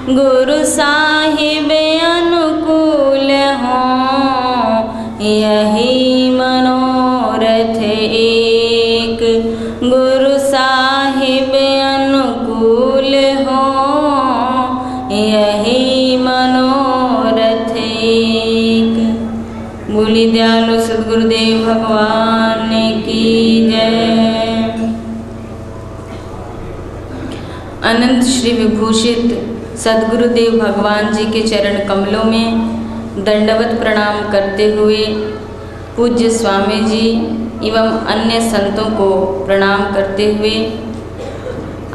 गुरु साहिब अनुकूल हों, यही मनोरथ एक। गुरु साहिब अनुकूल हों, यही मनोरथ एक। बोली दयालु सद्गुरुदेव भगवान की जय। अनंत श्री विभूषित सद्गुरुदेव भगवान जी के चरण कमलों में दंडवत प्रणाम करते हुए पूज्य स्वामी जी एवं अन्य संतों को प्रणाम करते हुए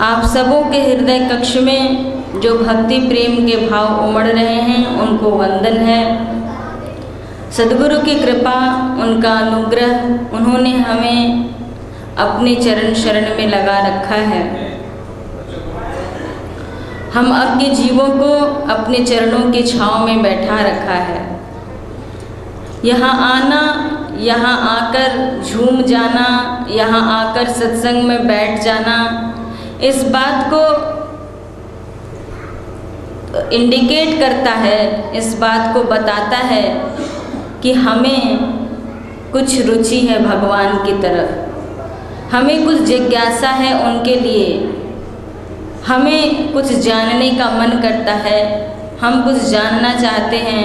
आप सबों के हृदय कक्ष में जो भक्ति प्रेम के भाव उमड़ रहे हैं उनको वंदन है। सद्गुरु की कृपा, उनका अनुग्रह, उन्होंने हमें अपने चरण शरण में लगा रखा है। हम अपने जीवों को अपने चरणों की छाँव में बैठा रखा है। यहाँ आना, यहाँ आकर झूम जाना, यहाँ आकर सत्संग में बैठ जाना, इस बात को इंडिकेट करता है, इस बात को बताता है कि हमें कुछ रुचि है भगवान की तरफ, हमें कुछ जिज्ञासा है उनके लिए, हमें कुछ जानने का मन करता है, हम कुछ जानना चाहते हैं।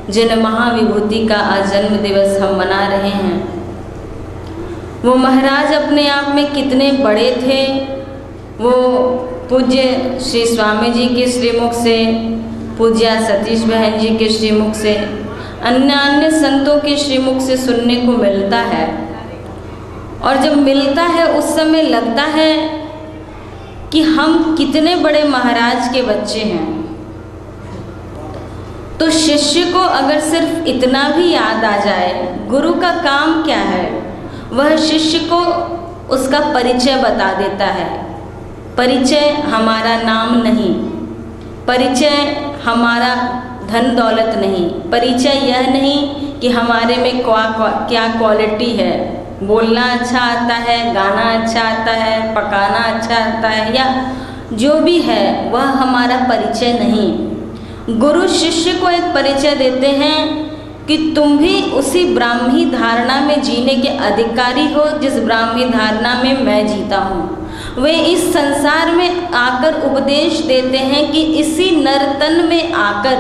जिन महाविभूति का आज जन्म दिवस हम मना रहे हैं, वो महाराज अपने आप में कितने बड़े थे। वो पूज्य श्री स्वामी जी के श्रीमुख से, पूज्य सतीश बहन जी के श्रीमुख से, अन्य संतों के श्रीमुख से सुनने को मिलता है। और जब मिलता है उस समय लगता है कि हम कितने बड़े महाराज के बच्चे हैं। तो शिष्य को अगर सिर्फ इतना भी याद आ जाए, गुरु का काम क्या है, वह शिष्य को उसका परिचय बता देता है। परिचय हमारा नाम नहीं, परिचय हमारा धन दौलत नहीं, परिचय यह नहीं कि हमारे में क्या क्वालिटी है, बोलना अच्छा आता है, गाना अच्छा आता है, पकाना अच्छा आता है, या जो भी है वह हमारा परिचय नहीं। गुरु शिष्य को एक परिचय देते हैं कि तुम भी उसी ब्राह्मी धारणा में जीने के अधिकारी हो जिस ब्राह्मी धारणा में मैं जीता हूँ। वे इस संसार में आकर उपदेश देते हैं कि इसी नरतन में आकर,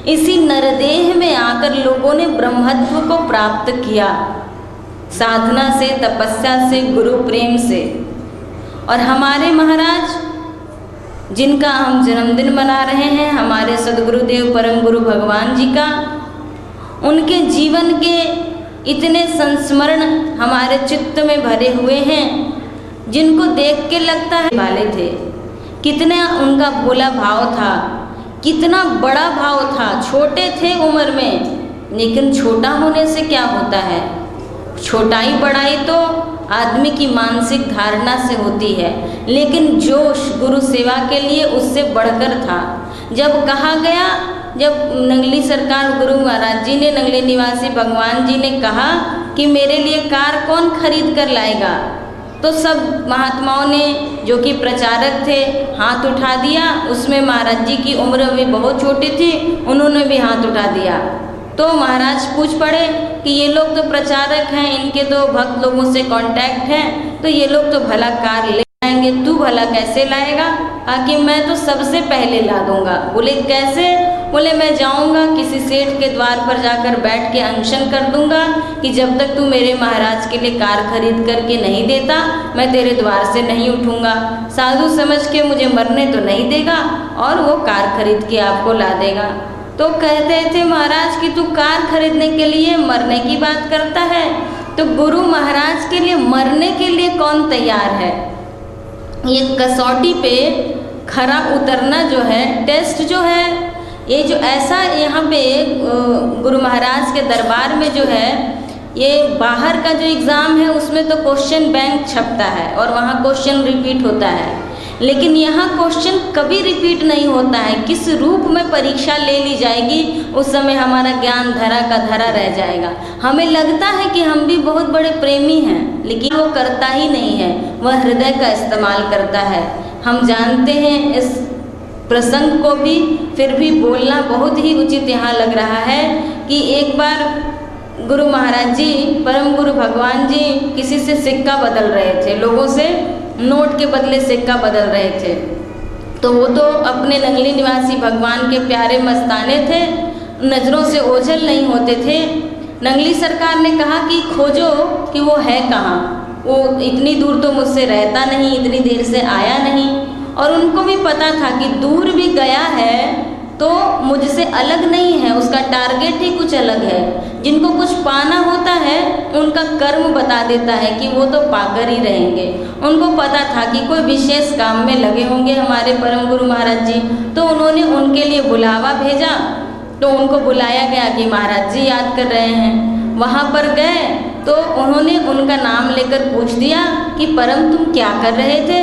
इसी नरदेह में आकर लोगों ने ब्रह्मत्व को प्राप्त किया, साधना से, तपस्या से, गुरु प्रेम से। और हमारे महाराज जिनका हम जन्मदिन मना रहे हैं, हमारे सद्गुरुदेव परम गुरु भगवान जी का, उनके जीवन के इतने संस्मरण हमारे चित्त में भरे हुए हैं, जिनको देख के लगता है वाले थे। कितना उनका भोला भाव था, कितना बड़ा भाव था। छोटे थे उम्र में, लेकिन छोटा होने से क्या होता है, छोटाई बड़ाई तो आदमी की मानसिक धारणा से होती है, लेकिन जोश गुरु सेवा के लिए उससे बढ़कर था। जब कहा गया, जब नंगली सरकार गुरु महाराज जी ने, नंगली निवासी भगवान जी ने कहा कि मेरे लिए कार कौन खरीद कर लाएगा, तो सब महात्माओं ने जो कि प्रचारक थे हाथ उठा दिया। उसमें महाराज जी की उम्र भी बहुत छोटी थी, उन्होंने भी हाथ उठा दिया। तो महाराज पूछ पड़े कि ये लोग तो प्रचारक हैं, इनके तो भक्त लोगों से कांटेक्ट है, तो ये लोग तो भला कार ले आएंगे, तू भला कैसे लाएगा? कि मैं तो सबसे पहले ला दूंगा। बोले कैसे? बोले मैं जाऊंगा किसी सेठ के द्वार पर जाकर बैठ के अनशन कर दूंगा कि जब तक तू मेरे महाराज के लिए कार खरीद करके नहीं देता, मैं तेरे द्वार से नहीं उठूंगा। साधु समझ के मुझे मरने तो नहीं देगा और वो कार खरीद के आपको ला देगा। तो कहते थे महाराज कि तू कार खरीदने के लिए मरने की बात करता है, तो गुरु महाराज के लिए मरने के लिए कौन तैयार है? ये कसौटी पे खरा उतरना जो है, टेस्ट जो है, ये जो ऐसा यहाँ पे गुरु महाराज के दरबार में जो है, ये बाहर का जो एग्ज़ाम है उसमें तो क्वेश्चन बैंक छपता है और वहाँ क्वेश्चन रिपीट होता है, लेकिन यहाँ क्वेश्चन कभी रिपीट नहीं होता है। किस रूप में परीक्षा ले ली जाएगी, उस समय हमारा ज्ञान धरा का धरा रह जाएगा। हमें लगता है कि हम भी बहुत बड़े प्रेमी हैं, लेकिन वो करता ही नहीं है, वह हृदय का इस्तेमाल करता है। हम जानते हैं इस प्रसंग को भी फिर भी बोलना बहुत ही उचित यहाँ लग रहा है कि एक बार गुरु महाराज जी, परम गुरु भगवान जी किसी से सिक्का बदल रहे थे, लोगों से नोट के बदले सिक्का बदल रहे थे। तो वो तो अपने नंगली निवासी भगवान के प्यारे मस्ताने थे, नज़रों से ओझल नहीं होते थे। नंगली सरकार ने कहा कि खोजो कि वो है कहाँ, वो इतनी दूर तो मुझसे रहता नहीं, इतनी देर से आया नहीं। और उनको भी पता था कि दूर भी गया है तो मुझसे अलग नहीं है, उसका टारगेट ही कुछ अलग है। जिनको कुछ पाना होता है उनका कर्म बता देता है कि वो तो पाकर ही रहेंगे। उनको पता था कि कोई विशेष काम में लगे होंगे हमारे परम गुरु महाराज जी, तो उन्होंने उनके लिए बुलावा भेजा। तो उनको बुलाया गया कि महाराज जी याद कर रहे हैं। वहाँ पर गए तो उन्होंने उनका नाम लेकर पूछ दिया कि परम तुम क्या कर रहे थे।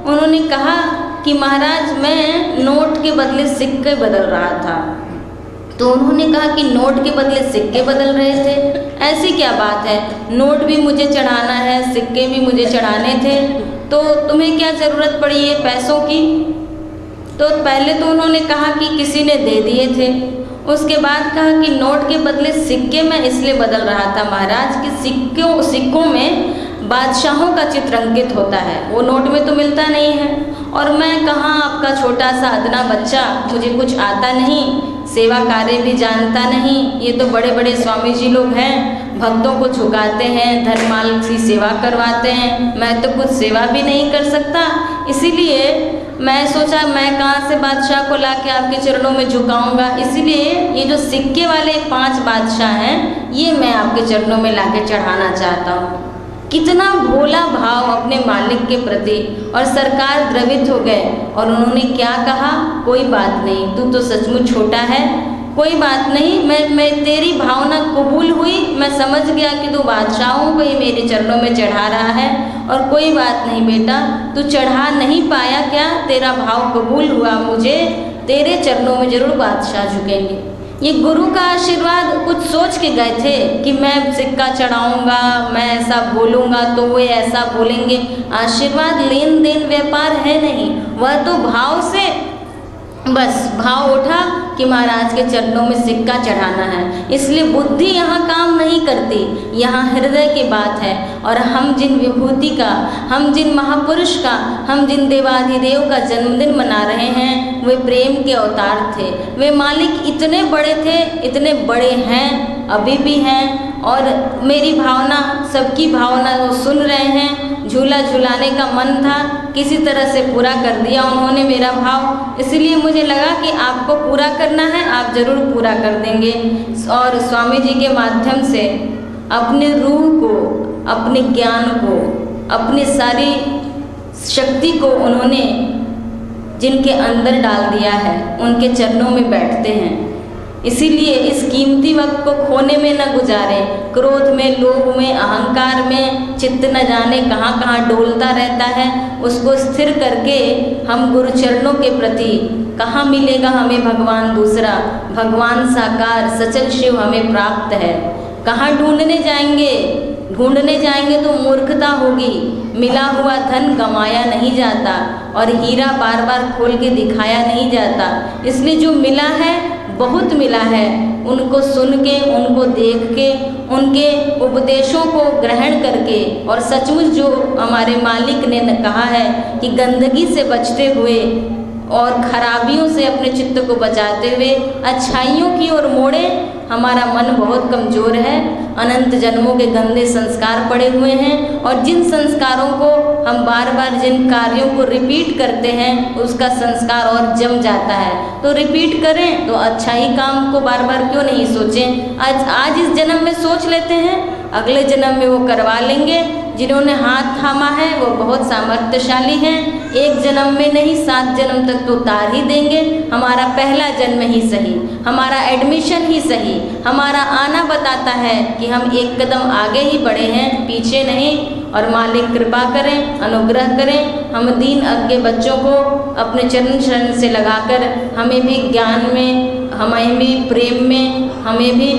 उन्होंने कहा कि महाराज मैं नोट के बदले सिक्के बदल रहा था। तो उन्होंने कहा कि नोट के बदले सिक्के बदल रहे थे, ऐसी क्या बात है, नोट भी मुझे चढ़ाना है, सिक्के भी मुझे चढ़ाने थे, तो तुम्हें क्या ज़रूरत पड़ी है पैसों की। तो पहले तो उन्होंने कहा कि किसी ने दे दिए थे। उसके बाद कहा कि नोट के बदले सिक्के मैं इसलिए बदल रहा था महाराज कि सिक्कों में बादशाहों का चित्र अंकित होता है, वो नोट में तो मिलता नहीं है। और मैं कहाँ आपका छोटा सा अदना बच्चा, मुझे कुछ आता नहीं, सेवा कार्य भी जानता नहीं। ये तो बड़े बड़े स्वामी जी लोग हैं, भक्तों को झुकाते हैं, धनमाल की सेवा करवाते हैं, मैं तो कुछ सेवा भी नहीं कर सकता। इसीलिए मैं सोचा मैं कहाँ से बादशाह को लाके आपके चरणों में झुकाऊंगा। इसीलिए ये जो सिक्के वाले 5 बादशाह हैं ये मैं आपके चरणों में लाके चढ़ाना चाहता हूँ। कितना भोला भाव अपने मालिक के प्रति। और सरकार द्रवित हो गए और उन्होंने क्या कहा, कोई बात नहीं, तू तो सचमुच छोटा है, कोई बात नहीं, मैं तेरी भावना कबूल हुई, मैं समझ गया कि तू बादशाहों को ही मेरे चरणों में चढ़ा रहा है। और कोई बात नहीं बेटा, तू चढ़ा नहीं पाया क्या, तेरा भाव कबूल हुआ, मुझे तेरे चरणों में जरूर बादशाह झुकेंगे। ये गुरु का आशीर्वाद कुछ सोच के गए थे कि मैं सिक्का चढ़ाऊंगा, मैं ऐसा बोलूंगा तो वे ऐसा बोलेंगे। आशीर्वाद लेन देन व्यापार है नहीं, वह तो भाव से बस भाव उठा कि महाराज के चरणों में सिक्का चढ़ाना है। इसलिए बुद्धि यहाँ काम नहीं करती, यहाँ हृदय की बात है। और हम जिन विभूति का, हम जिन महापुरुष का, हम जिन देवाधिदेव का जन्मदिन मना रहे हैं वे प्रेम के अवतार थे। वे मालिक इतने बड़े थे, इतने बड़े हैं, अभी भी हैं। और मेरी भावना, सबकी भावना वो सुन रहे हैं। झूला झुलाने का मन था, किसी तरह से पूरा कर दिया उन्होंने मेरा भाव। इसलिए मुझे लगा कि आपको पूरा करना है, आप जरूर पूरा कर देंगे। और स्वामी जी के माध्यम से अपने रूह को, अपने ज्ञान को, अपनी सारी शक्ति को उन्होंने जिनके अंदर डाल दिया है उनके चरणों में बैठते हैं। इसीलिए इस कीमती वक्त को खोने में न गुजारें, क्रोध में, लोभ में, अहंकार में चित्त न जाने कहाँ कहाँ डोलता रहता है। उसको स्थिर करके हम गुरु चरणों के प्रति, कहाँ मिलेगा हमें भगवान दूसरा, भगवान साकार सचल शिव हमें प्राप्त है। कहाँ ढूंढने जाएंगे, ढूंढने जाएंगे तो मूर्खता होगी। मिला हुआ धन गंवाया नहीं जाता और हीरा बार बार खोल के दिखाया नहीं जाता। इसलिए जो मिला है, बहुत मिला है, उनको सुन के, उनको देख के, उनके उपदेशों को ग्रहण करके, और सचमुच जो हमारे मालिक ने कहा है कि गंदगी से बचते हुए और खराबियों से अपने चित्त को बचाते हुए अच्छाइयों की ओर मोड़े। हमारा मन बहुत कमज़ोर है, अनंत जन्मों के गंदे संस्कार पड़े हुए हैं, और जिन संस्कारों को हम बार बार, जिन कार्यों को रिपीट करते हैं उसका संस्कार और जम जाता है। तो रिपीट करें तो अच्छा ही काम को बार बार क्यों नहीं सोचें। आज इस जन्म में सोच लेते हैं, अगले जन्म में वो करवा लेंगे। जिन्होंने हाथ थामा है वो बहुत सामर्थ्यशाली हैं, एक जन्म में नहीं 7 जन्म तक तो उतार ही देंगे। हमारा पहला जन्म ही सही, हमारा एडमिशन ही सही, हमारा आना बताता है कि हम एक कदम आगे ही बढ़े हैं, पीछे नहीं। और मालिक कृपा करें, अनुग्रह करें, हम दीन अज्ञ बच्चों को अपने चरण शरण से लगाकर हमें भी ज्ञान में, हमें भी प्रेम में, हमें भी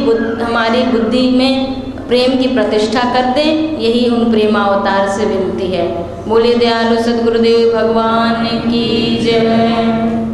हमारी बुद्धि में प्रेम की प्रतिष्ठा कर दें। यही उन प्रेमावतार से विनती है। बोले दयालु सद्गुरुदेव भगवान की जय।